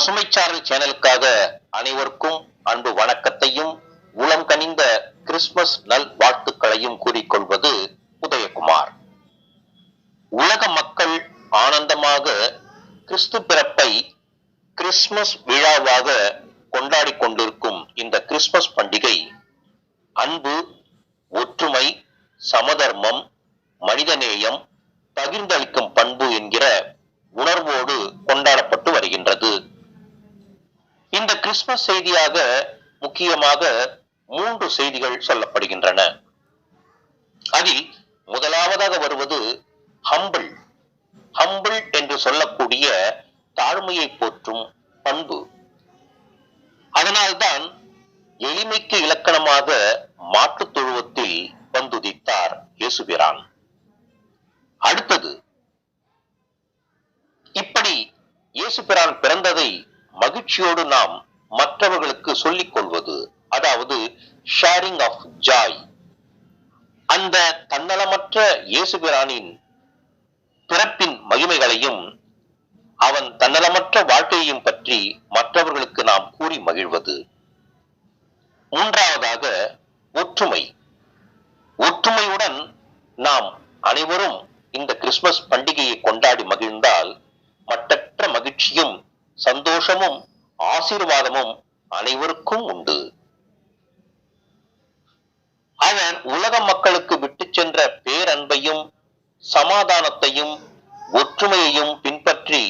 பசுமைச்சாரல் சேனலுக்காக அனைவருக்கும் அன்பு வணக்கத்தையும் உளம் கனிந்த கிறிஸ்துமஸ் நல் வாழ்த்துக்களையும் கூறிக்கொள்வது உதயகுமார். உலக மக்கள் ஆனந்தமாக கிறிஸ்து பிறப்பை கிறிஸ்துமஸ் விழாவாக கொண்டாடி கொண்டிருக்கும் இந்த கிறிஸ்துமஸ் பண்டிகை அன்பு, ஒற்றுமை, சமதர்மம், மனிதநேயம், பகிர்ந்தளிக்கும் பண்பு என்கிற உணர்வோடு கொண்டாடப்பட்டு வருகின்றது. இந்த கிறிஸ்துமஸ் செய்தியாக முக்கியமாக 3 செய்திகள் சொல்லப்படுகின்றன. அதில் முதலாவதாக வருவது ஹம்பிள் என்று சொல்லக்கூடிய தாழ்மையை போற்றும் பண்பு. அதனால்தான் எளிமைக்கு இலக்கணமாக மாட்டுத் தொழுவத்தில் வந்துதித்தார் இயேசுபிரான். அடுத்தது, இப்படி இயேசுபிரான் பிறந்ததை மகிழ்ச்சியோடு நாம் மற்றவர்களுக்கு சொல்லிக் கொள்வது, அதாவது ஷேரிங் ஆஃப் ஜாய். அந்த தன்னலமற்ற இயேசுபிரானின் பிறப்பின் மகிமைகளையும் அவன் தன்னலமற்ற வாழ்க்கையையும் பற்றி மற்றவர்களுக்கு நாம் கூறி மகிழ்வது. மூன்றாவதாக ஒற்றுமையுடன் நாம் அனைவரும் இந்த கிறிஸ்துமஸ் பண்டிகையை கொண்டாடி மகிழ்ந்தால் மட்டற்ற மகிழ்ச்சியும் சந்தோஷமும் ஆசீர்வாதமும் அனைவருக்கும் உண்டு. அவர் உலக மக்களுக்கு விட்டு சென்ற பேரன்பையும் சமாதானத்தையும் ஒற்றுமையையும் பின்பற்றி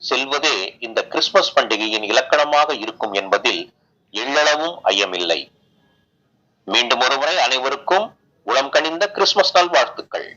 செல்வதே இந்த கிறிஸ்துமஸ் பண்டிகையின் இலக்கணமாக இருக்கும் என்பதில் எள்ளளவும் ஐயமில்லை. மீண்டும் ஒருமுறை அனைவருக்கும் உளம் கனிந்த கிறிஸ்துமஸ் நல் வாழ்த்துக்கள்.